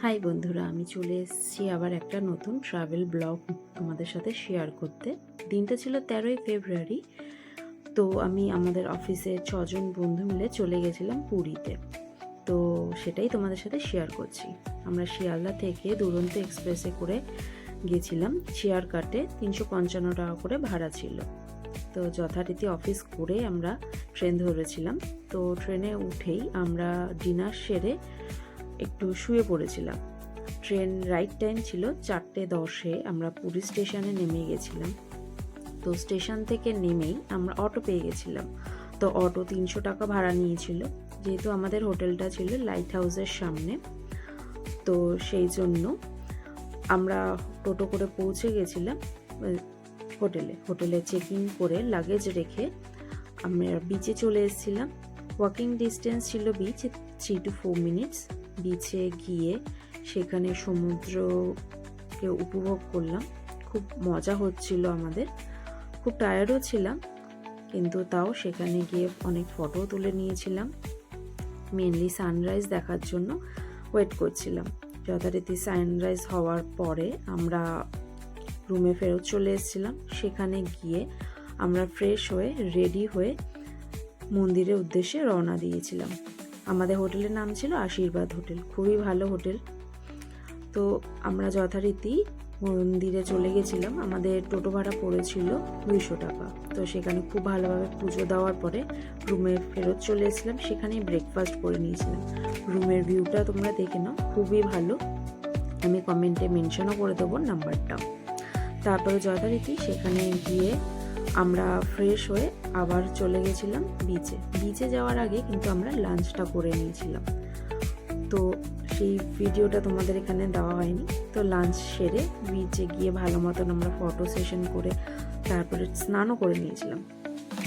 High বন্ধুরা, আমি চলে এসেছি আবার একটা নতুন ট্রাভেল ব্লগ তোমাদের সাথে শেয়ার করতে। দিনটা ছিল 13ই ফেব্রুয়ারি। তো আমি আমাদের অফিসে 6জন বন্ধু মিলে চলে গেছিলাম পুরীতে। তো সেটাই তোমাদের সাথে শেয়ার করছি। আমরা শিয়ালদা থেকে দুরন্ত এক্সপ্রেসে করে গেছিলাম। চেয়ার কাটে 355 টাকা করে ভাড়া ছিল। তো যথারীতি অফিস করে আমরা ট্রেন ধরেছিলাম। তো ট্রেনে উঠেই আমরা ডিনার সেরে একটু শুয়ে পড়েছিলাম। ট্রেন রাইট টাইম ছিল 4:10-এ আমরা পুরী স্টেশনে নেমে গেছিলাম। তো স্টেশন থেকে নেমেই আমরা অটো পেয়ে গেছিলাম। তো অটো 300 টাকা ভাড়া নিয়েছিল, যেহেতু আমাদের হোটেলটা ছিল লাইট হাউসের সামনে। তো সেই জন্য আমরা টোটো করে পৌঁছে গেছিলাম হোটেলে চেক ইন করে লাগেজ রেখে আমরা বিচে চলে এসেছিলাম। ওয়াকিং ডিস্টেন্স ছিল বিচ 3 to 4 মিনিটস। বিচে গিয়ে সেখানে সমুদ্রকে উপভোগ করলাম। খুব মজা হচ্ছিল আমাদের, খুব টায়ার্ডও ছিলাম, কিন্তু তাও সেখানে গিয়ে অনেক ফটো তুলে নিয়েছিলাম। মেনলি সানরাইজ দেখার জন্য ওয়েট করছিলাম। যথারীতি সানরাইজ হওয়ার পরে আমরা রুমে ফেরত চলে এসেছিলাম। সেখানে গিয়ে আমরা ফ্রেশ হয়ে রেডি হয়ে মন্দিরের উদ্দেশ্যে রওনা দিয়েছিলাম। আমাদের হোটেলের নাম ছিল আশীর্বাদ হোটেল, খুবই ভালো হোটেল। তো আমরা যথারীতি মন্দিরে চলে গেছিলাম। আমাদের টোটো ভাড়া পড়েছিল 200 টাকা। তো সেখানে খুব ভালোভাবে পুজো দেওয়ার পরে রুমে ফেরত চলে এসেছিলাম। সেখানেই ব্রেকফাস্ট করে নিয়েছিলাম। রুমের ভিউটা তোমরা দেখে নাও, খুবই ভালো। আমি কমেন্টে মেনশনও করে দেবো নাম্বারটা। তারপরে যথারীতি সেখানে গিয়ে আমরা ফ্রেশ হয়ে আবার চলে গেছিলাম বিচে যাওয়ার আগে কিন্তু আমরা লাঞ্চটা করে নিয়েছিলাম। তো সেই ভিডিওটা তোমাদের এখানে দেওয়া হয়নি। তো লাঞ্চ সেরে বিচে গিয়ে ভালো মতন আমরা ফটো সেশন করে তারপরে স্নানও করে নিয়েছিলাম।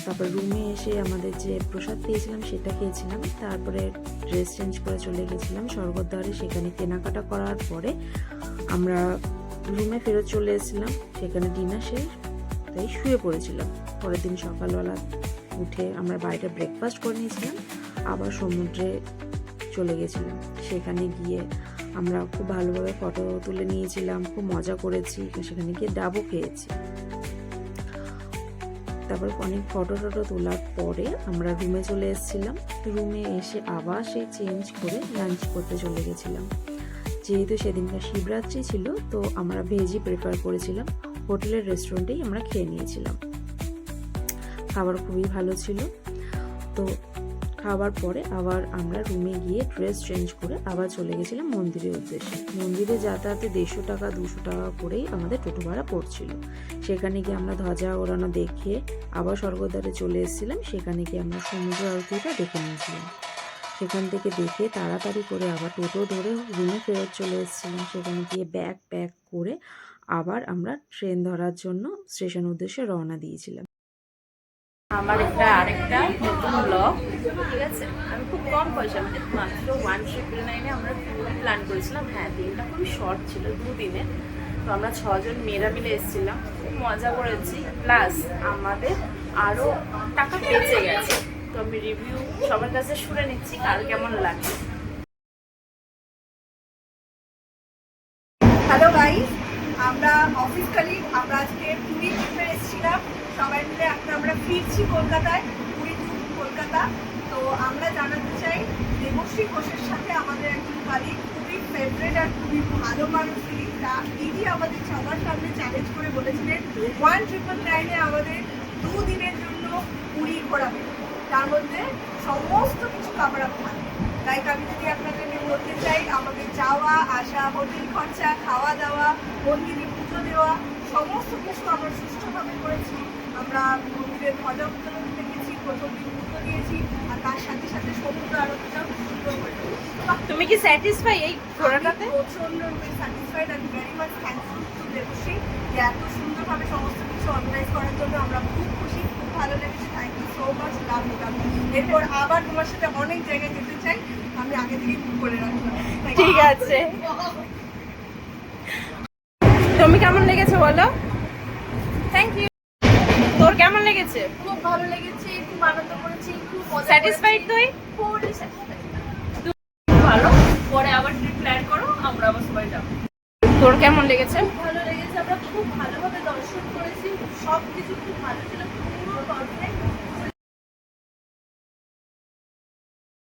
তারপর রুমে এসে আমাদের যে প্রসাদ পেয়েছিলাম সেটা খেয়েছিলাম। তারপরে ড্রেস চেঞ্জ করে চলে গেছিলাম স্বর্গদ্বারে। সেখানে কেনাকাটা করার পরে আমরা রুমে ফেরত চলে এসেছিলাম। সেখানে ডিনার শেষ, তাই শুয়ে পড়েছিলাম। পরের দিন সকালবেলা উঠে আমরা বাইরে ব্রেকফাস্ট করে নিয়েছিলাম, আবার সমুদ্রে চলে গেছিলাম। সেখানে গিয়ে আমরা খুব ভালোভাবে ফটো তুলে নিয়েছিলাম, খুব মজা করেছি। সেখানে গিয়ে ডাবও খেয়েছি। তারপর অনেক ফটো তোলার পরে আমরা রুমে চলে এসেছিলাম। রুমে এসে আবার সেই চেঞ্জ করে লাঞ্চ করতে চলে গেছিলাম। যেহেতু সেদিনকার শিবরাত্রি ছিল, তো আমরা ভেজই প্রেফার করেছিলাম। হোটেলের রেস্টুরেন্টেই আমরা খেয়ে নিয়েছিলাম। খাবার খুবই ভালো ছিল। তো খাবার পরে আবার আমরা রুমে গিয়ে ড্রেস চেঞ্জ করে আবার চলে গেছিলাম মন্দিরের উদ্দেশ্যে। মন্দিরে যাতায়াতে 150 টাকা 200 টাকা করেই আমাদের টোটো ভাড়া পড়ছিল। সেখানে গিয়ে আমরা ধ্বজা ওড়ানো দেখে আবার স্বর্গদ্বারে চলে এসেছিলাম। সেখানে গিয়ে আমরা সমুদ্র আরতিটা দেখে নিয়েছিলাম। সেখান থেকে দেখে তাড়াতাড়ি করে আবার টোটো ধরে রুমে ফেরত চলে এসেছিলাম। সেখানে গিয়ে ব্যাগ প্যাক করে আবার আমরা ট্রেন ধরার জন্য স্টেশন উদ্দেশ্যে রওনা দিয়েছিলাম। আমার আরেকটা নতুন ব্লগ, ঠিক আছে। আমি খুব কম পয়সা, মানে মাত্র 1,999-এ আমরা প্ল্যান করেছিলাম। হ্যাঁ, দিনটা খুবই শর্ট ছিল, 2 দিনের। তো আমরা 6জন মেয়েরা মিলে এসেছিলাম, খুব মজা করেছি। প্লাস আমাদের আরও টাকা বেঁচে গেছে। তো আমি রিভিউ সবার কাছে শুনে নিচ্ছি কার কেমন লাগে। হ্যালো গাইস, আমরা অফিস কালিগ। আমরা আজকে পুরী ট্রিপে এসেছিলাম সবাই মিলে। আমরা ফিরছি কলকাতায়, পুরী টু কলকাতা। তো আমরা জানাতে চাই দেবশ্রী ঘোষের সাথে আমাদের একজন কালিগ, খুবই ফেভারিট আর খুবই ভালো মানুষ তিনি। তিনি আমাদের সবার সামনে চ্যালেঞ্জ করে বলেছিলেন 1,999-এ আমাদের 2 দিনের জন্য পুরী ঘোরাবে, তার মধ্যে সমস্ত কিছু কাভার আপ থাকবে। তাই আমি যদি আপনাদের বলতে চাই, আমাদের যাওয়া আসা, হোটেল খরচা, খাওয়া দাওয়া, মন্দিরে পুজো দেওয়া, সমস্ত কিছু আমরা সুষ্ঠুভাবে করেছি। আমরা মন্দিরের ধ্বজা উত্তোলন দেখেছি, প্রথম দিন পুজো দিয়েছি, আর তার সাথে সাথে সমুদ্র আরতিটাও সুন্দর করে। তুমি কি স্যাটিসফাই এই ঘোরাটাতে? প্রচন্ড স্যাটিসফাইড। আমি very much thankful to Debashree যে এত সুন্দরভাবে সমস্ত কিছু অর্গানাইজ করার জন্য। আমরা খুব খুশি, খুব ভালো লেগেছে। Thank you so much, love you. এরপর আবার তোমার সাথে অনেক জায়গায় যেতে চাই, আমি আগে থেকেই বুক করে রাখলাম। ঠিক আছে, তুমি কেমন লেগেছে বলো? Thank you. তোর কেমন লেগেছে? খুব ভালো লেগেছে, খুব আনন্দ করেছি, খুব মজা। স্যাটিসফাইড তুই? ফুল স্যাটিসফাইড। ভালো। পরে আবার ট্রিপ প্ল্যান করো, আমরা তোর কেমন লেগেছে? খুব ভালো লেগেছে, আমরা খুব ভালোভাবে দর্শন করেছি, সব কিছু খুব ভালো ছিল, পুরো পারফেক্ট।